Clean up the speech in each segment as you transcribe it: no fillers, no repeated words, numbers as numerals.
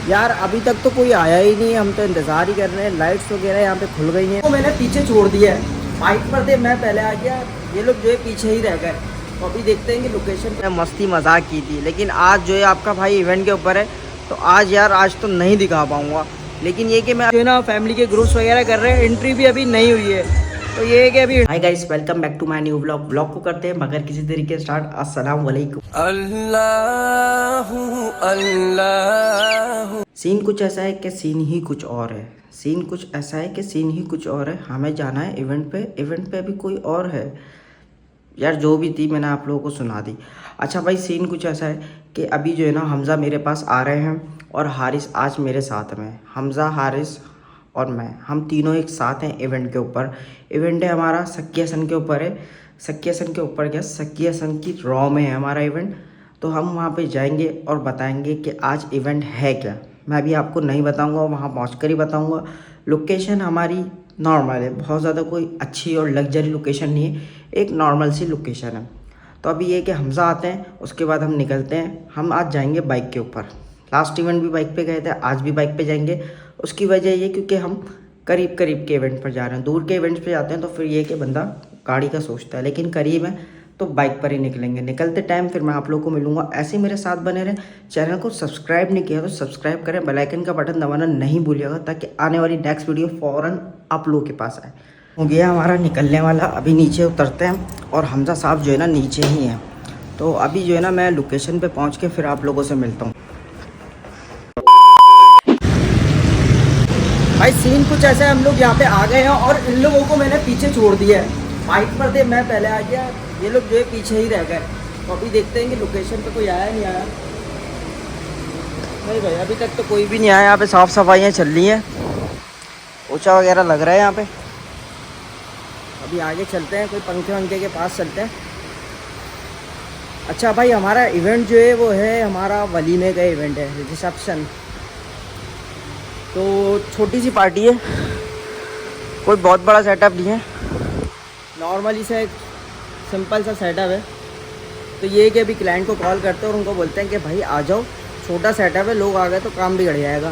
यार अभी तक तो कोई आया ही नहीं, हम तो इंतज़ार ही कर रहे हैं। लाइट्स वगैरह यहाँ पे खुल गई हैं, तो मैंने पीछे छोड़ दिया है। बाइक पर थे, मैं पहले आ गया, ये लोग जो है पीछे ही रह गए। तो अभी देखते हैं कि लोकेशन पे मस्ती मजाक की थी, लेकिन आज जो है आपका भाई इवेंट के ऊपर है, तो आज यार आज तो नहीं दिखा पाऊँगा। लेकिन ये कि मैं जो है ना फैमिली के ग्रुप्स वगैरह कर रहे हैं, एंट्री भी अभी नहीं हुई है, तो ये है कि अभी। Hi guys, welcome back to my new blog को करते हैं मगर किसी तरीके से स्टार्ट। अस्सलाम वालेकुम। अल्लाह सीन कुछ ऐसा है कि सीन ही कुछ और है। सीन कुछ ऐसा है कि सीन ही कुछ और है। हमें जाना है इवेंट पे अभी कोई और है यार। जो भी थी मैंने आप लोगों को सुना दी। अच्छा भाई, सीन कुछ ऐसा है कि अभी जो है ना हमज़ा मेरे पास आ रहे हैं और हारिस आज मेरे साथ में। हमज़ा, हारिस और मैं, हम तीनों एक साथ हैं इवेंट के ऊपर। इवेंट है हमारा सक्किया के ऊपर है। सक्किया के ऊपर क्या, सक्किया की रॉ में है हमारा इवेंट। तो हम वहाँ पे जाएंगे और बताएंगे कि आज इवेंट है क्या। मैं भी आपको नहीं बताऊँगा, वहाँ पहुँच कर ही बताऊँगा। लोकेशन हमारी नॉर्मल है, बहुत ज़्यादा कोई अच्छी और लग्जरी लोकेशन नहीं है, एक नॉर्मल सी लोकेशन है। तो अभी ये कि हमज़ा आते हैं, उसके बाद हम निकलते हैं। हम आज जाएंगे बाइक के ऊपर। लास्ट इवेंट भी बाइक पे गए थे, आज भी बाइक पे जाएंगे। उसकी वजह ये क्योंकि हम करीब के इवेंट पर जा रहे हैं। दूर के इवेंट्स पे जाते हैं तो फिर ये कि बंदा गाड़ी का सोचता है, लेकिन करीब है तो बाइक पर ही निकलेंगे। निकलते टाइम फिर मैं आप लोगों को मिलूंगा। ऐसे मेरे साथ बने रहें। चैनल को सब्सक्राइब नहीं किया तो सब्सक्राइब करें, बेल आइकन का बटन दबाना नहीं भूलिएगा, ताकि आने वाली नेक्स्ट वीडियो फ़ौरन आप लोगों के पास आए। हो गया हमारा निकलने वाला, अभी नीचे उतरते हैं और हमज़ा साहब जो है ना नीचे ही हैं। तो अभी जो है ना मैं लोकेशन पे पहुंच के फिर आप लोगों से मिलता हूँ। भाई सीन कुछ ऐसा है, हम लोग यहाँ पे आ गए हैं और इन लोगों को मैंने पीछे छोड़ दिया है। बाइक पर थे, मैं पहले आ गया, ये लोग जो है पीछे ही रह गए। तो अभी देखते हैं कि लोकेशन पे कोई आया नहीं आया। नहीं भाई, अभी तक तो कोई भी नहीं आया। यहाँ पे साफ़ सफाइयाँ चल रही हैं, पोछा वगैरह लग रहा है यहाँ पे। अभी आगे चलते हैं, कोई पंखे वंखे के पास चलते हैं। अच्छा भाई, हमारा इवेंट जो है वो है हमारा वलीमे का इवेंट है, रिसेप्शन। तो छोटी सी पार्टी है, कोई बहुत बड़ा सेटअप नहीं है, नॉर्मली सा एक सिंपल सा सेटअप है। तो ये है कि अभी क्लाइंट को कॉल करते हैं और उनको बोलते हैं कि भाई आ जाओ, छोटा सेटअप है, लोग आ गए तो काम बिगड़ जाएगा।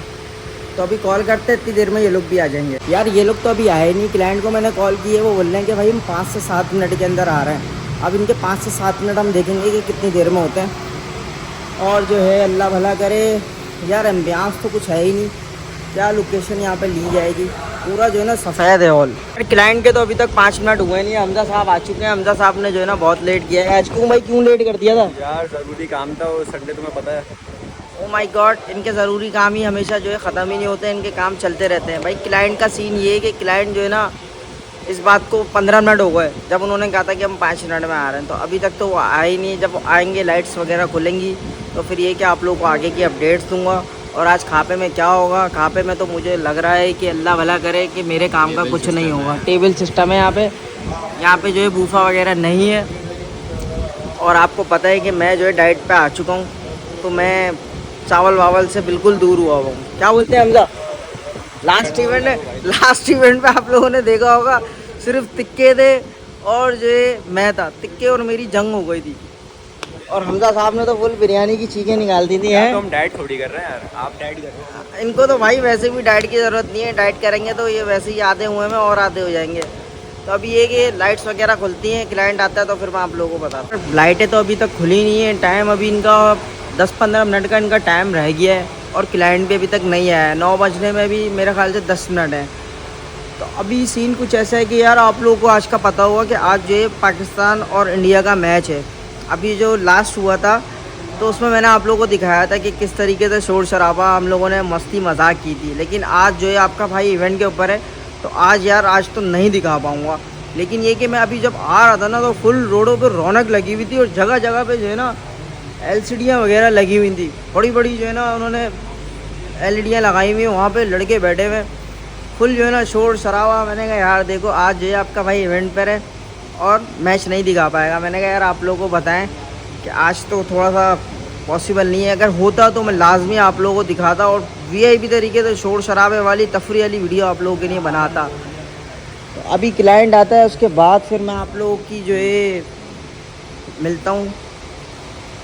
तो अभी कॉल करते हैं, इतनी देर में ये लोग भी आ जाएंगे। यार ये लोग तो अभी आए नहीं। क्लाइंट को मैंने कॉल की है, वो बोल रहे हैं कि भाई हम 5 से 7 मिनट के अंदर आ रहे हैं। अब इनके 5 से 7 मिनट हम देखेंगे कि कितनी देर में होते हैं। और जो है अल्लाह भला करे यार, एम्बियंस तो कुछ है ही नहीं। क्या लोकेशन यहाँ पे ली जाएगी, पूरा जो है ना सफ़ेद है हॉल। क्लाइंट के तो अभी तक 5 मिनट हुए नहीं, हमज़ा साहब आ चुके हैं। हमज़ा साहब ने जो है ना बहुत लेट किया है आज। क्यों भाई, क्यों लेट कर दिया था? यार ज़रूरी काम था, वो संडे तुम्हें पता है। ओ माय गॉड, इनके ज़रूरी काम ही हमेशा जो है ख़त्म ही नहीं होते, इनके काम चलते रहते हैं। भाई क्लाइंट का सीन ये है कि क्लाइंट जो है ना, इस बात को 15 मिनट हो गए जब उन्होंने कहा था कि हम 5 मिनट में आ रहे हैं। तो अभी तक तो वो आए ही नहीं। जब वो आएंगे, लाइट्स वगैरह खुलेंगी, तो फिर ये कि आप लोगों को आगे की अपडेट्स दूंगा। और आज खापे में क्या होगा, खापे में तो मुझे लग रहा है कि अल्लाह भला करे कि मेरे काम का कुछ नहीं होगा। टेबल सिस्टम है यहाँ पे जो है बूफा वगैरह नहीं है। और आपको पता है कि मैं जो है डाइट पे आ चुका हूँ, तो मैं चावल वावल से बिल्कुल दूर हुआ हूँ। क्या बोलते हैं हमजा? लास्ट इवेंट पे आप लोगों ने देखा होगा, सिर्फ तिक्के थे और जो है मैं था। तिक्के और मेरी जंग हो गई थी, और हमजा साहब ने तो फुल बिरयानी की चीखें निकाल दी थी। हैं तो हम डाइट थोड़ी कर रहे हैं यार, आप डाइट कर रहे हैं। इनको तो भाई वैसे भी डाइट की ज़रूरत नहीं है। डाइट करेंगे तो ये वैसे ही आधे हुए में और आधे हो जाएंगे। तो अभी ये कि लाइट्स वगैरह खुलती हैं, क्लाइंट आता है तो फिर मैं आप लोगों को बताता हूँ। लाइटें तो अभी तक खुली नहीं है। टाइम अभी इनका 10-15 मिनट का इनका टाइम रह गया है, और क्लाइंट भी अभी तक नहीं आया है। 9 बजने में भी मेरे ख्याल से 10 मिनट है। तो अभी सीन कुछ ऐसा है कि यार आप लोगों को आज का पता होगा कि आज जो है पाकिस्तान और इंडिया का मैच है। अभी जो लास्ट हुआ था तो उसमें मैंने आप लोगों को दिखाया था कि किस तरीके से शोर शराबा हम लोगों ने मस्ती मजाक की थी। लेकिन आज जो है आपका भाई इवेंट के ऊपर है, तो आज यार आज तो नहीं दिखा पाऊँगा। लेकिन ये कि मैं अभी जब आ रहा था ना, तो फुल रोडों पर रौनक लगी हुई थी, और जगह जगह पे जो है ना LCDयाँ वगैरह लगी हुई थी, बड़ी बड़ी जो है ना उन्होंने LEDयाँ लगाई हुई हैं। वहाँ पे लड़के बैठे हुए, फुल जो है ना शोर शराबा। मैंने कहा यार देखो, आज जो है आपका भाई इवेंट पर है और मैच नहीं दिखा पाएगा। मैंने कहा यार आप लोगों को बताएं कि आज तो थोड़ा सा पॉसिबल नहीं है। अगर होता तो मैं लाजमी आप लोगों को दिखाता और VIP तरीके से शोर शराबे वाली तफरी वाली वीडियो आप लोगों के लिए बनाता। तो अभी क्लाइंट आता है, उसके बाद फिर मैं आप लोगों की जो है मिलता हूँ।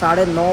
9:30